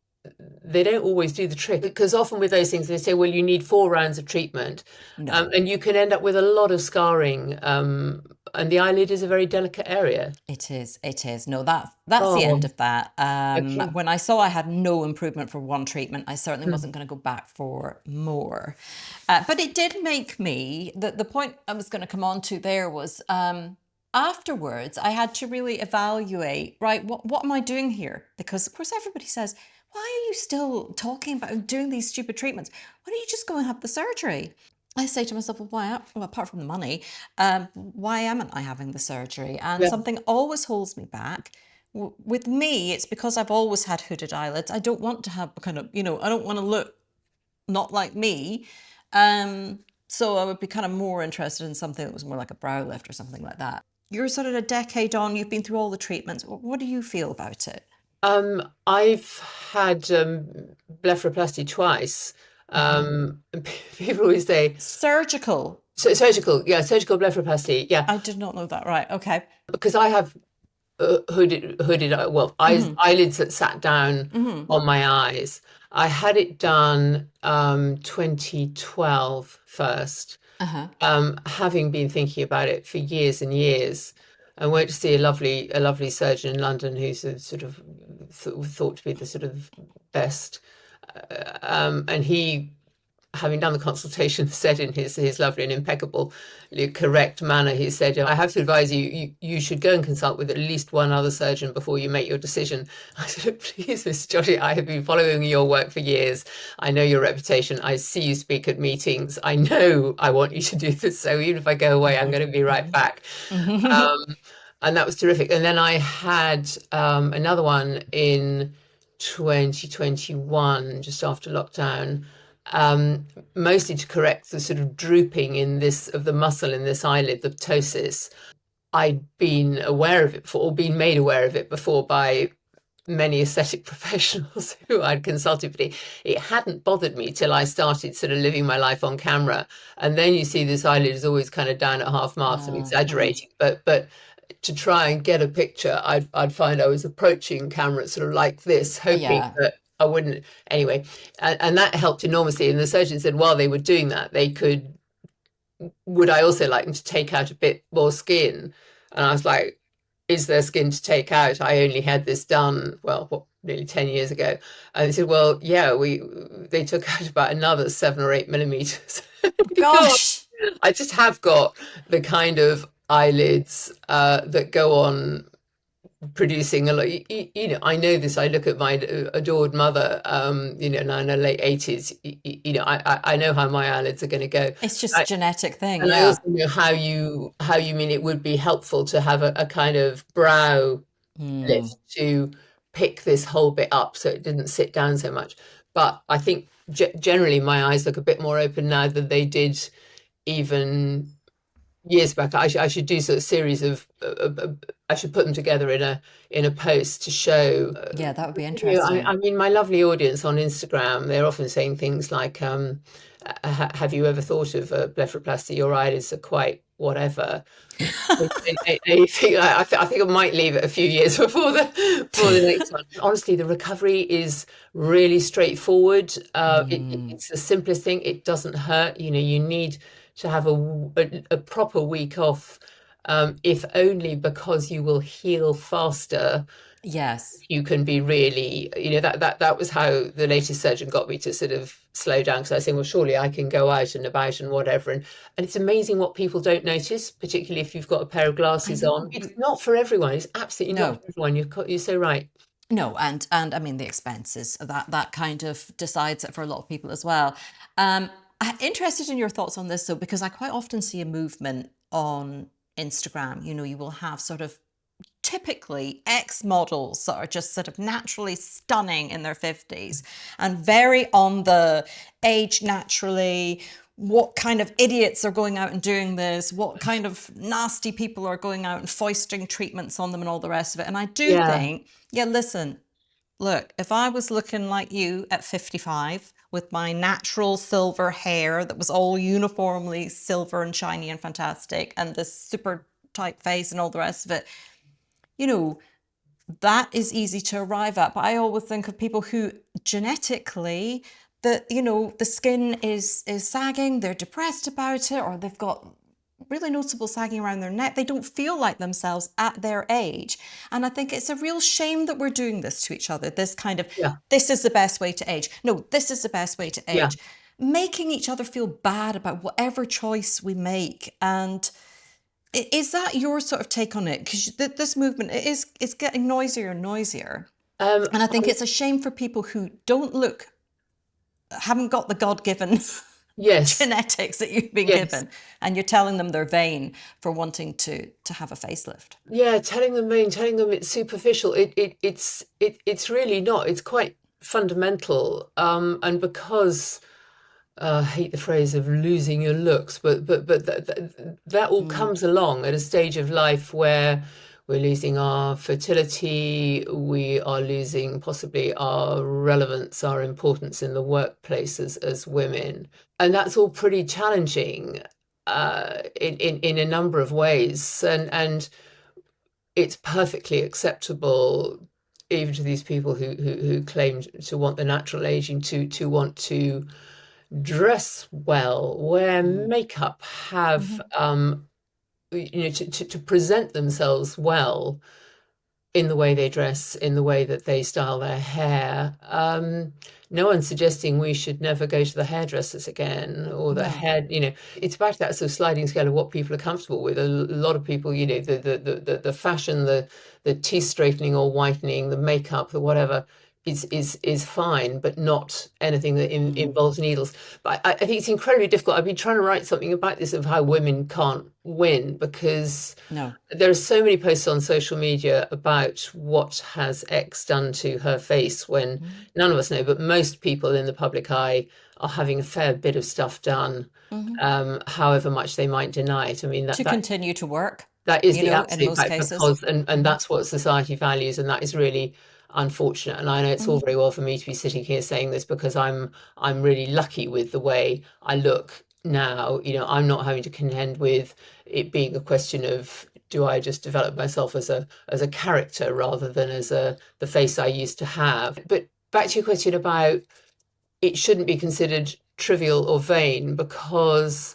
they don't always do the trick because often with those things they say, well, you need 4 rounds of treatment, No, and you can end up with a lot of scarring. And the eyelid is a very delicate area. it is. It is. No, that's the end Oh, of that. okay. When I saw I had no improvement for one treatment, I certainly Hmm. wasn't going to go back for more. But it did make me, the point I was going to come on to there was afterwards, I had to really evaluate, right, what am I doing here? Because, of course, everybody says, why are you still talking about doing these stupid treatments? Why don't you just go and have the surgery? I say to myself, well, apart from the money, why amn't I having the surgery? And Yeah. something always holds me back. With me, it's because I've always had hooded eyelids. I don't want to have kind of, I don't want to look not like me. So I would be kind of more interested in something that was more like a brow lift or something like that. You're sort of a decade on, you've been through all the treatments. What do you feel about it? I've had blepharoplasty twice. Hmm. People always say Surgical. surgical, yeah, surgical blepharoplasty, yeah, I did not know that. Right. Okay. because I have hooded, well, eyes, Hmm. eyelids that sat down Hmm. on my eyes. I had it done 2012 first, Uh-huh. having been thinking about it for years and years. I went to see a lovely surgeon in London who's a sort of thought to be the sort of best, and he having done the consultation, said in his lovely and impeccable, correct manner, he said, I have to advise you should go and consult with at least one other surgeon before you make your decision. I said, please, Mr. Jolly, I have been following your work for years. I know your reputation. I see you speak at meetings. I know I want you to do this. So even if I go away, I'm Mhm. going to be right Mhm. back. Mhm. Um, and that was terrific. And then I had another one in 2021, just after lockdown, um, mostly to correct the sort of drooping in this of the muscle in this eyelid, the ptosis. I'd been aware of it before, or been made aware of it before by many aesthetic professionals who I'd consulted, but it hadn't bothered me till I started sort of living my life on camera. And then you see this eyelid is always kind of down at half mast. I'm Mhm. exaggerating, but to try and get a picture, I'd find I was approaching camera sort of like this, hoping Yeah. that I wouldn't. Anyway, and that helped enormously. And the surgeon said while they were doing that, they could, would I also like them to take out a bit more skin? And I was like, is there skin to take out? I only had this done, well, what, nearly 10 years ago. And they said, well, yeah, they took out about another 7 or 8 millimeters. God, Gosh. I just have got the kind of eyelids that go on producing a lot. I know this. I look at my adored mother, now in her late 80s. I know how my eyelids are going to go. It's just I, genetic thing, and I yeah. also know how you mean it would be helpful to have a kind of brow Mm. lift to pick this whole bit up so it didn't sit down so much. But I think generally my eyes look a bit more open now than they did even years back. I should do sort of series of I should put them together in a post to show. Yeah, that would be interesting. I mean, my lovely audience on Instagram, they're often saying things like, "Have you ever thought of a blepharoplasty? Your eyelids are quite whatever." I think I might leave it a few years before the next one. Honestly, the recovery is really straightforward. Mm. It's the simplest thing. It doesn't hurt. You need to have a proper week off, if only because you will heal faster. Yes. You can be really, that was how the latest surgeon got me to sort of slow down, because I was saying, well, surely I can go out and about and whatever. And it's amazing what people don't notice, particularly if you've got a pair of I glasses on. know. It's not for everyone. It's absolutely not No. for everyone. You're so right. No, and I mean the expenses that kind of decides it for a lot of people as well. I'm interested in your thoughts on this though, because I quite often see a movement on Instagram. You will have sort of typically ex models that are just sort of naturally stunning in their 50s and very on the age naturally. What kind of idiots are going out and doing this? What kind of nasty people are going out and foisting treatments on them and all the rest of it? And I do Yeah, think, yeah, listen, look, if I was looking like you at 55 with my natural silver hair that was all uniformly silver and shiny and fantastic and this super tight face and all the rest of it, you know, that is easy to arrive at. But I always think of people who genetically the skin is sagging, they're depressed about it, or they've got really noticeable sagging around their neck. They don't feel like themselves at their age. And I think it's a real shame that we're doing this to each other. This kind of, yeah, this is the best way to age. No, this is the best way to yeah. age. Making each other feel bad about whatever choice we make. And is that your sort of take on it? Because this movement it's getting noisier and noisier, Um, and I think it's a shame for people who don't look, haven't got the God-given yes, genetics that you've been yes. given, and you're telling them they're vain for wanting to have a facelift. Yeah, telling them it's superficial. It's really not. It's quite fundamental. And because I hate the phrase of losing your looks, but that all Mm, comes along at a stage of life where we're losing our fertility, we are losing possibly our relevance, our importance in the workplace as women. And that's all pretty challenging in a number of ways. And it's perfectly acceptable even to these people who claim to want the natural aging to want to dress well, wear mm, makeup, have mhm. to present themselves well. in the way they dress, in the way that they style their hair. No one's suggesting we should never go to the hairdressers again or the No. hair, it's back to that sort of sliding scale of what people are comfortable with. A lot of people, the fashion, the teeth straightening or whitening, the makeup, the whatever is fine, but not anything that involves needles. But I think it's incredibly difficult. I've been trying to write something about this of how women can't win because No. there are so many posts on social media about what has X done to her face when none of us know, but most people in the public eye are having a fair bit of stuff done, however much they might deny it. I mean, To continue to work, that is you the know, in absolute most fact cases. because, and that's what society values, and that is really unfortunate. And I know it's all very well for me to be sitting here saying this because I'm really lucky with the way I look now. I'm not having to contend with it being a question of do I just develop myself as a character rather than as the face I used to have. But back to your question about it shouldn't be considered trivial or vain because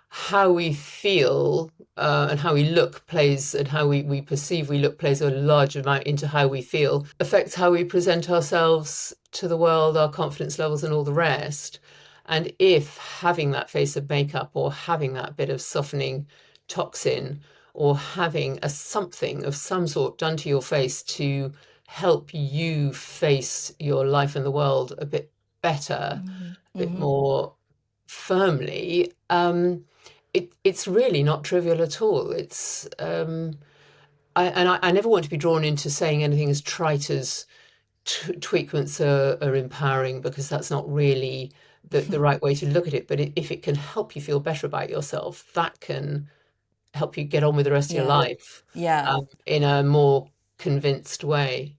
how we feel and how we look plays and how we perceive we look plays a large amount into how we feel, affects how we present ourselves to the world, our confidence levels and all the rest. And if having that face of makeup or having that bit of softening toxin or having a something of some sort done to your face to help you face your life and the world a bit better, a bit more firmly, it's really not trivial at all. I never want to be drawn into saying anything as trite as tweakments are empowering because that's not really the right way to look at it. But if it can help you feel better about yourself, that can help you get on with the rest of your Yeah. life Yeah. in a more convinced way.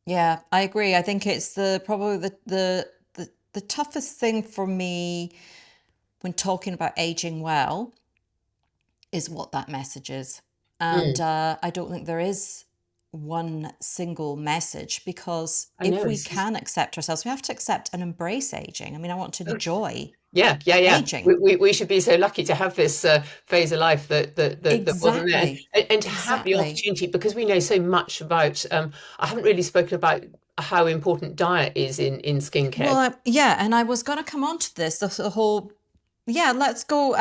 Yeah, I agree. I think it's probably the toughest thing for me when talking about aging well is what that message is. And Mm, I don't think there is one single message because I if know. we can accept ourselves, we have to accept and embrace aging. I mean, I want to enjoy Yeah. aging. We should be so lucky to have this phase of life that wasn't there, Exactly. and to have the Exactly. opportunity because we know so much about. I haven't really spoken about how important diet is in skincare. Well, yeah, and I was going to come on to this, the whole, yeah, let's go,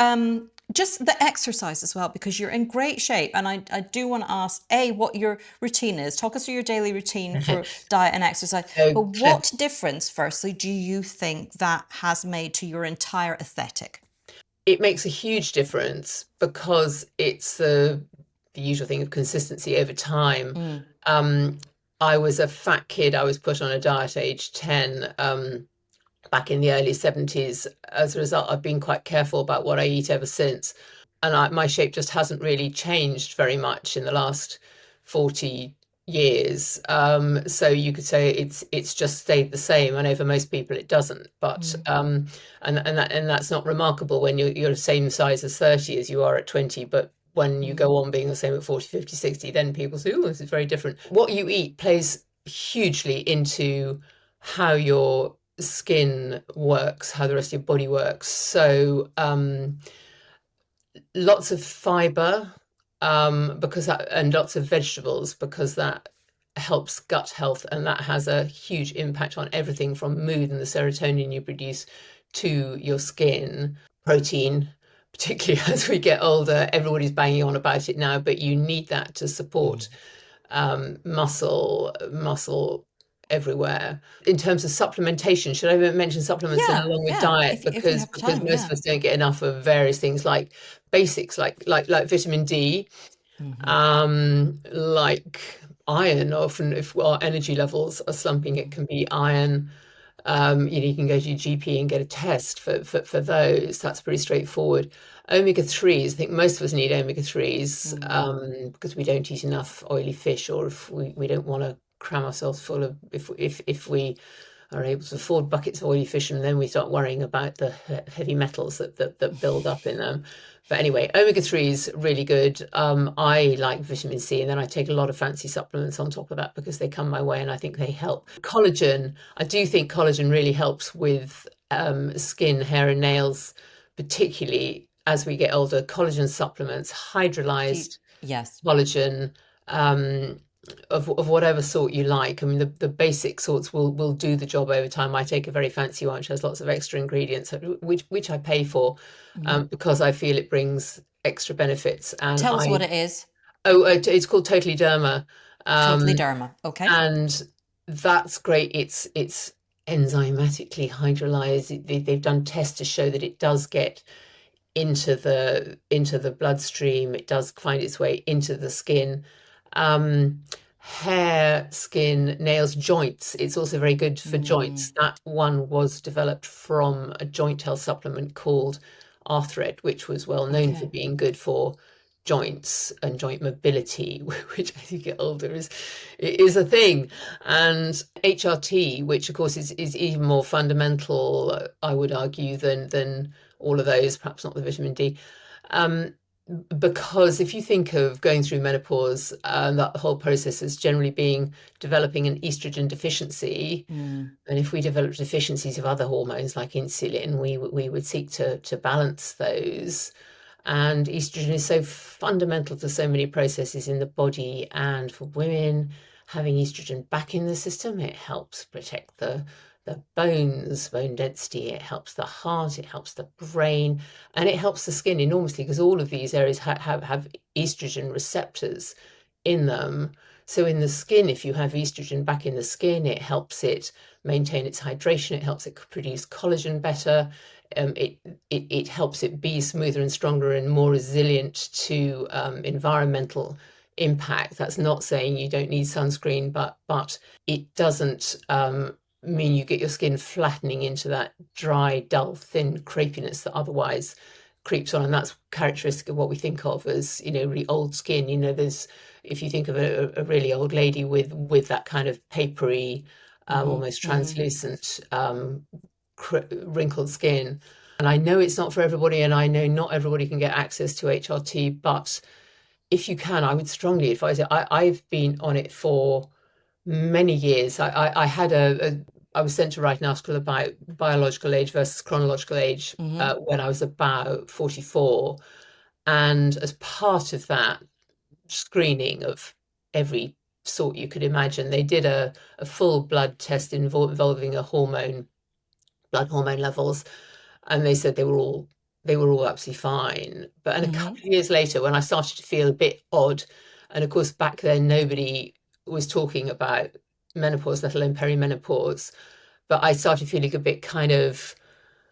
just the exercise as well, because you're in great shape. And I do want to ask, A, what your routine is. Talk us through your daily routine for diet and exercise. So But what difference, firstly, do you think that has made to your entire aesthetic? it makes a huge difference because it's the usual thing of consistency over time. Um, I was a fat kid. I was put on a diet at age 10. Back in the early 70s. As a result, I've been quite careful about what I eat ever since. And my shape just hasn't really changed very much in the last 40 years. So you could say it's just stayed the same. And over most people it doesn't. But and that's not remarkable when you're the same size as 30 as you are at 20, but when you go on being the same at 40, 50, 60, then people say, oh, this is very different. What you eat plays hugely into how your skin works, how the rest of your body works. So lots of fiber because that, and lots of vegetables because that helps gut health, and that has a huge impact on everything from mood and the serotonin you produce to your skin. Protein, particularly as we get older, everybody's banging on about it now, but you need that to support muscle everywhere. In terms of supplementation, should I mention supplements then Yeah, along with yeah. diet? If you have Because time, most yeah. of us don't get enough of various things like basics, like vitamin D, like iron. Often, if our energy levels are slumping, it can be iron. You can go to your GP and get a test for those. That's pretty straightforward. Omega 3s, I think most of us need omega 3s because we don't eat enough oily fish, or if we don't want to cram ourselves full of, if we are able to afford buckets of oily fish, and then we start worrying about the heavy metals that build up in them. But anyway, omega 3 is really good. I like vitamin C, and then I take a lot of fancy supplements on top of that because they come my way and I think they help. Collagen, I do think collagen really helps with skin, hair, and nails, particularly as we get older. Collagen supplements, hydrolyzed Yes. collagen, um, of whatever sort you like. I mean, the basic sorts will do the job over time. I take a very fancy one which has lots of extra ingredients, which I pay for, because I feel it brings extra benefits. And Tell us what it is. it's called Totally Derma, Totally um, Derma. Okay. and that's great. It's enzymatically hydrolyzed. They've done tests to show that it does get into the bloodstream. It does find its way into the skin. Um, Hair, skin, nails, joints. It's also very good for joints. That one was developed from a joint health supplement called Arthread, which was well known for Okay. being good for joints and joint mobility, which as you get older is a thing. And HRT, which of course is even more fundamental, I would argue, than all of those, perhaps not the vitamin D. Because if you think of going through menopause, that whole process is generally being developing an estrogen deficiency. And if we develop deficiencies of other hormones like insulin, we would seek to balance those. And estrogen is so fundamental to so many processes in the body. And for women, having estrogen back in the system, it helps protect the bones, bone density, it helps the heart, it helps the brain, and it helps the skin enormously because all of these areas have estrogen receptors in them. So in the skin, if you have estrogen back in the skin, it helps it maintain its hydration, it helps it produce collagen better, it helps it be smoother and stronger and more resilient to environmental impact. That's not saying you don't need sunscreen, but it doesn't mean you get your skin flattening into that dry, dull, thin crepiness that otherwise creeps on. And that's characteristic of what we think of as, really old skin. There's, if you think of a really old lady with that kind of papery, almost translucent, wrinkled skin. And I know it's not for everybody, and I know not everybody can get access to HRT, but if you can, I would strongly advise it. I've been on it for many years. I had I was sent to write an article about biological age versus chronological age when I was about 44. And as part of that screening of every sort you could imagine, they did a full blood test involving blood hormone levels, and they said they were all absolutely fine. But and a couple of years later, when I started to feel a bit odd, and of course back then nobody was talking about menopause, let alone perimenopause, but I started feeling a bit kind of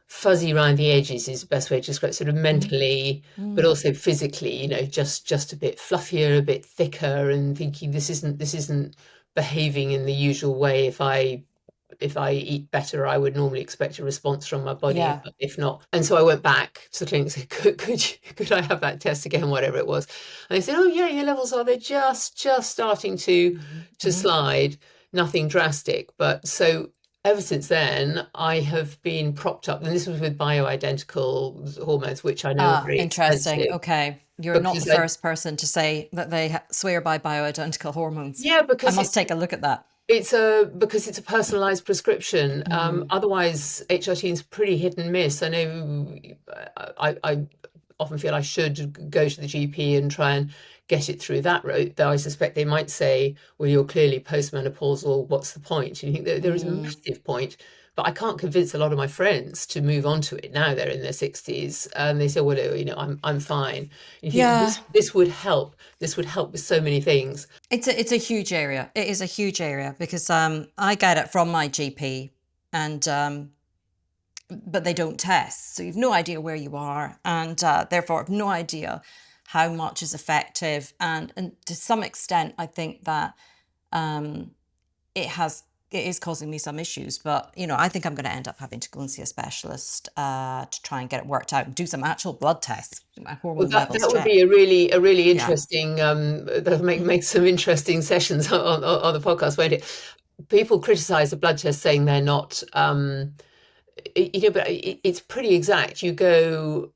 fuzzy around the edges is the best way to describe it, sort of mentally, but also physically, just a bit fluffier, a bit thicker, and thinking this isn't behaving in the usual way. If I eat better, I would normally expect a response from my body, Yeah. but if not. And so I went back to the clinic and said, could I have that test again, whatever it was? And they said, oh yeah, your levels they're just starting to slide, nothing drastic. But so ever since then, I have been propped up, and this was with bioidentical hormones, which I know are very Interesting. expensive. Okay. You're not the Because I, first person to say that they swear by bioidentical hormones. yeah, I because must take a look at that. it's a personalized prescription. Otherwise, HRT is pretty hit and miss. I know I often feel I should go to the GP and try and get it through that route, though I suspect they might say, well, you're clearly postmenopausal, what's the point? And you think there is a massive point, but I can't convince a lot of my friends to move on to it now they're in their 60s, and they say, well, I'm fine. You think Yeah. this would help. This would help with so many things. It's a huge area. It is a huge area because I get it from my GP, and but they don't test, so you've no idea where you are, and therefore have no idea how much is effective. And to some extent, I think that it is causing me some issues. But I think I'm going to end up having to go and see a specialist to try and get it worked out and do some actual blood tests, my Well, hormone levels that would checked. be a really Yeah. interesting. That'll make some interesting sessions on the podcast, won't it? People criticize the blood test, saying they're not. But it's pretty exact. You go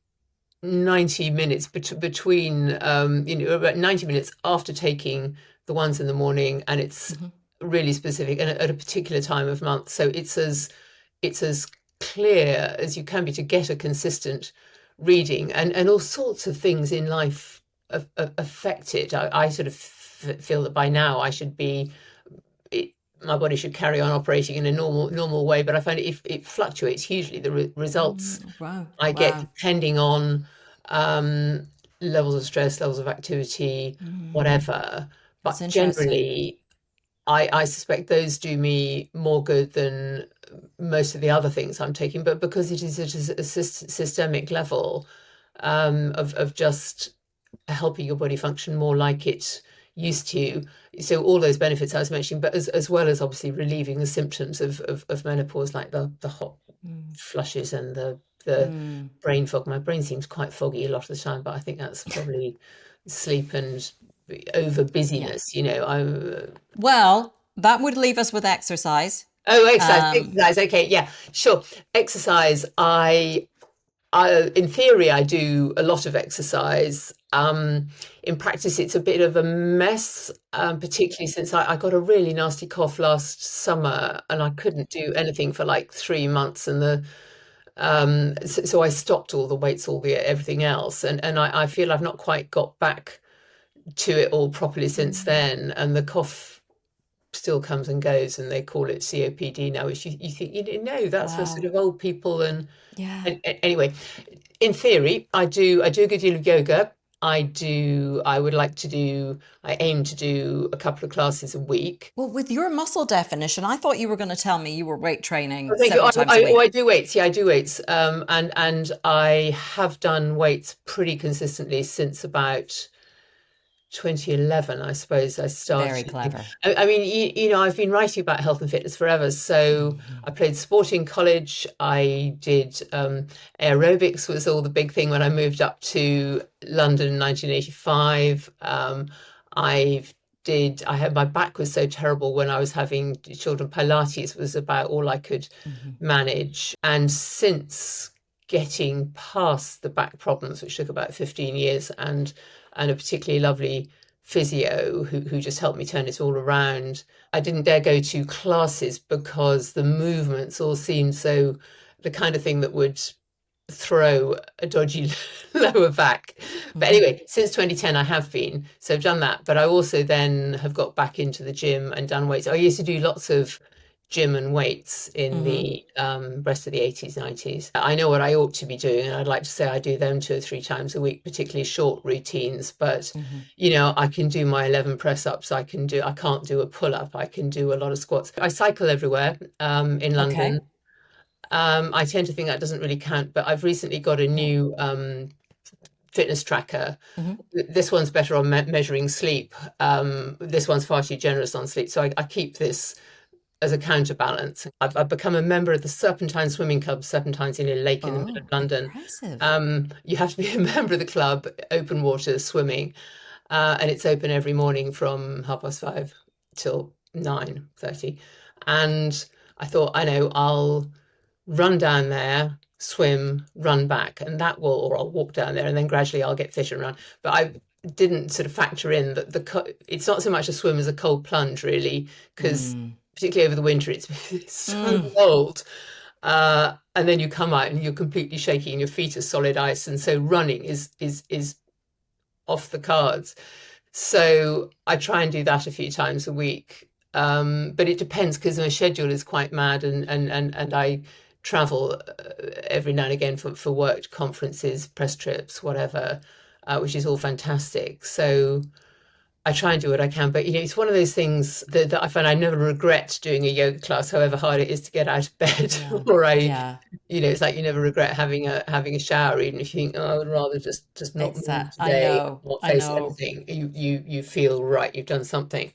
90 minutes between, about 90 minutes after taking the ones in the morning, and it's really specific and at a particular time of month. So it's as clear as you can be to get a consistent reading, and all sorts of things in life affect it. I sort of feel that by now I should be, my body should carry on operating in a normal way. But I find it fluctuates hugely. The results Wow. I get Wow. depending on levels of stress, levels of activity, whatever. That's But interesting. generally, I suspect those do me more good than most of the other things I'm taking. But because it is at a systemic level, of just helping your body function more like it used to. So all those benefits I was mentioning, but as well as obviously relieving the symptoms of menopause, like the hot flushes and the brain fog. My brain seems quite foggy a lot of the time, but I think that's probably sleep and over busyness. Yes. You know, I'm. Well, that would leave us with exercise. Oh, exercise, Um, exercise. Okay, yeah, sure. Exercise. In theory, I do a lot of exercise. In practice, it's a bit of a mess, particularly since I got a really nasty cough last summer and I couldn't do anything for like 3 months. And so I stopped all the weights, all the everything else, and I feel I've not quite got back to it all properly since then. And the cough still comes and goes, and they call it COPD now, which you think, that's for sort wow. of old people. Yeah. Anyway, in theory, I do a good deal of yoga. I aim to do a couple of classes a week. Well, with your muscle definition, I thought you were going to tell me you were weight training Oh, thank you. several times a I week. do weights. Yeah, I do weights. And I have done weights pretty consistently since about 2011, I suppose I Very started. clever. I mean, I've been writing about health and fitness forever. So I played sport in college. I did aerobics was all the big thing when I moved up to London in 1985. I had, my back was so terrible when I was having children. Pilates was about all I could manage. And since getting past the back problems, which took about 15 years, and a particularly lovely physio who just helped me turn it all around. I didn't dare go to classes because the movements all seemed so the kind of thing that would throw a dodgy lower back. But anyway, since 2010, I have been. So I've done that. But I also then have got back into the gym and done weights. I used to do lots of gym and weights in the rest of the 80s, 90s. I know what I ought to be doing, and I'd like to say I do them 2 or 3 times a week, particularly short routines. But I can do my 11 press ups. I can't do a pull up. I can do a lot of squats. I cycle everywhere in London. Okay. I tend to think that doesn't really count, but I've recently got a No. new fitness tracker. This one's better on measuring sleep. This one's far too generous on sleep. So I keep this as a counterbalance. I've become a member of the Serpentine Swimming Club, Serpentine's in a lake in the middle of Oh, London. impressive. You have to be a member of the club, open water swimming, and it's open every morning from 5:30 till 9:30. And I thought, I know, I'll run down there, swim, run back, and or I'll walk down there, and then gradually I'll get fit and run. But I didn't sort of factor in that it's not so much a swim as a cold plunge, really, because particularly over the winter, it's so cold. And then you come out and you're completely shaking, and your feet are solid ice, and so running is off the cards. So I try and do that a few times a week. But it depends because my schedule is quite mad, and I travel every now and again for work, conferences, press trips, whatever, which is all fantastic. So I try and do what I can, but it's one of those things that I find I never regret doing a yoga class, however hard it is to get out of bed. Yeah. Or Yeah. it's like you never regret having a shower, even if you think, oh, I would rather just not move Exact. I today, know. not I face know. anything. You feel right, you've done something.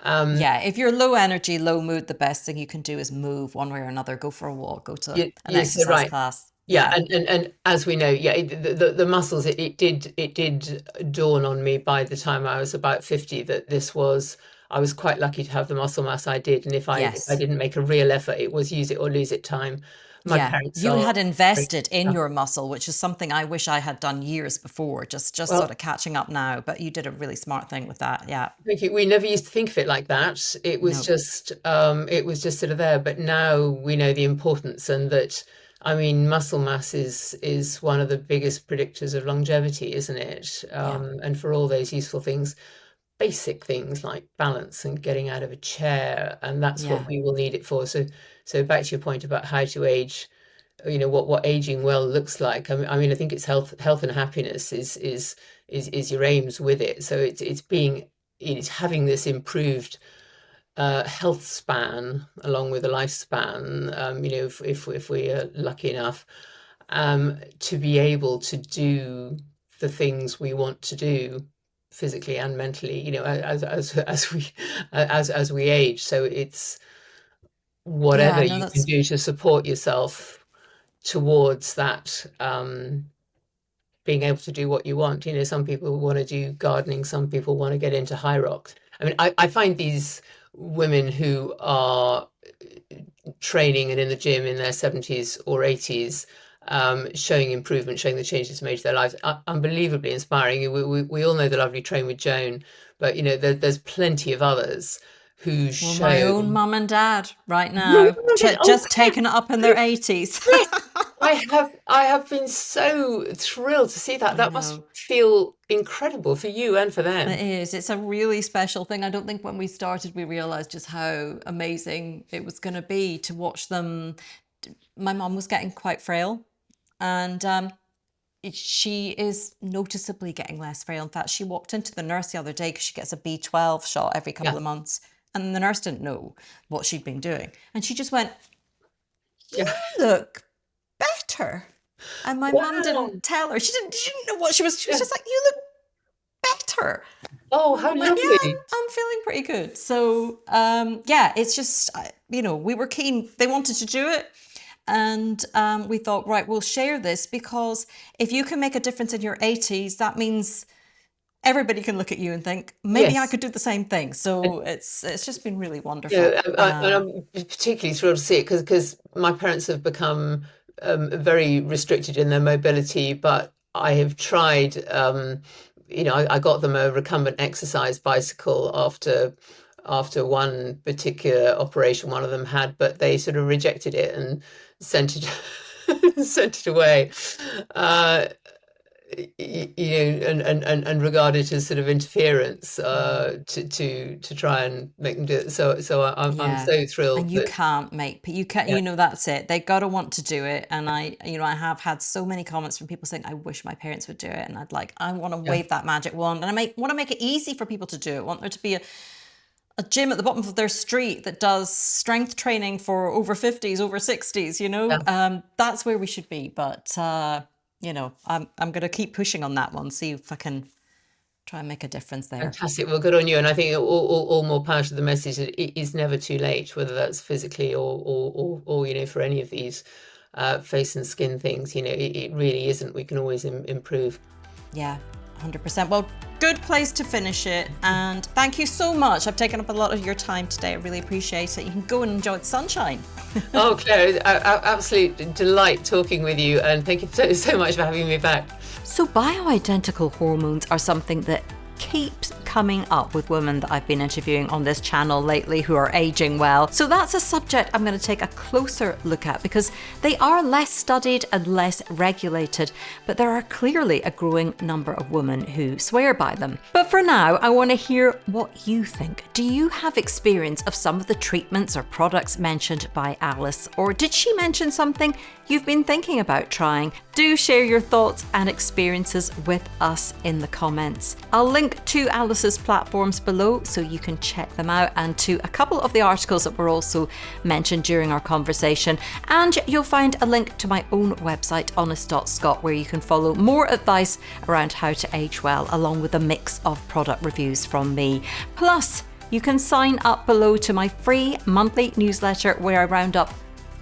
Yeah. If you're low energy, low mood, the best thing you can do is move one way or another, go for a walk, go to an You're so exercise right. class. Yeah, Yeah. and as we know, yeah, the muscles, it did dawn on me by the time I was about 50 that I was quite lucky to have the muscle mass I did, and if I Yes. didn't make a real effort, it was use it or lose it time. My Yeah. parents You are had very, invested in your muscle, which is something I wish I had done years before, just sort well, of catching up now. But you did a really smart thing with that. Yeah. thank you. We never used to think of it like that. No. It was just sort of there. But now we know the importance, and that, I mean, muscle mass is one of the biggest predictors of longevity, isn't it? Yeah. And for all those useful things. basic things like balance and getting out of a chair, and that's what Yeah. we will need it for. So back to your point about how to age, what aging well looks like. I mean, I think it's health and happiness is your aims with it. So it's having this improved health span along with a lifespan. If we are lucky enough to be able to do the things we want to do physically and mentally, as we age. So it's Yeah, whatever no, you can that's do to support yourself towards that, being able to do what you want. Some people want to do gardening, some people want to get into high rocks. I mean, I find these women who are training and in the gym in their 70s or 80s, showing improvement, showing the changes made to their lives, unbelievably inspiring. We all know the lovely Train with Joan, but there's plenty of others who well, my show. own mum and dad right No, now, just taking it up in their 80s. yes, I have been so thrilled to see that. I That must know. feel incredible for you and for It them. is. It's a really special thing. I don't think when we started we realized just how amazing it was going to be to watch them. My mum was getting quite frail, and she is noticeably getting less frail. In fact, she walked into the nurse the other day because she gets a B12 shot every couple Yeah, of months, and the nurse didn't know what she'd been doing, and she just went, "You yeah. look better." And my mum Wow. didn't tell her. She didn't know what she was. She was Yeah. just like, "You look better." Oh, And how I'm like, yeah, lovely. I'm feeling pretty good. So, yeah, it's just, we were keen. They wanted to do it. And we thought, right, we'll share this because if you can make a difference in your 80s, that means everybody can look at you and think, maybe I Yes. could do the same thing. And So it's just been really wonderful. I'm particularly thrilled to see it because my parents have become very restricted in their mobility, but I have tried. I got them a recumbent exercise bicycle after one particular operation one of them had, but they sort of rejected it and sent it sent it away. Uh, and regard it as sort of interference, to try and make them do it. So I'm Yeah. so And thrilled you that. can't make, you can't, Yeah, that's it. They got to want to do it. And I have had so many comments from people saying, I wish my parents would do it. And I want to yeah, wave that magic wand. And want to make it easy for people to do it. I want there to be a gym at the bottom of their street that does strength training for over 50s, over 60s, yeah. that's where we should be. But, I'm going to keep pushing on that one, see if I can try and make a difference there. Fantastic. Well, good on you. And I think all more power to the message that it is never too late, whether that's physically or for any of these face and skin things. It really isn't. We can always improve. Yeah, 100%. Well, good place to finish it. And thank you so much. I've taken up a lot of your time today. I really appreciate it. You can go and enjoy the sunshine. Oh, Claire, absolute delight talking with you, and thank you so much for having me back. So, bioidentical hormones are something that keeps coming up with women that I've been interviewing on this channel lately who are aging well. So that's a subject I'm going to take a closer look at because they are less studied and less regulated, but there are clearly a growing number of women who swear by them. But for now, I want to hear what you think. Do you have experience of some of the treatments or products mentioned by Alice? Or did she mention something you've been thinking about trying? Do share your thoughts and experiences with us in the comments. I'll link to Alice's platforms below so you can check them out, and to a couple of the articles that were also mentioned during our conversation. And you'll find a link to my own website, honest.scot, where you can follow more advice around how to age well, along with a mix of product reviews from me. Plus, you can sign up below to my free monthly newsletter where I round up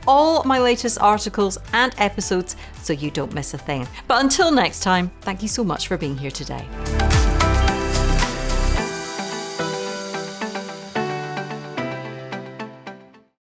all my latest articles and episodes so you don't miss a thing. But until next time, thank you so much for being here today.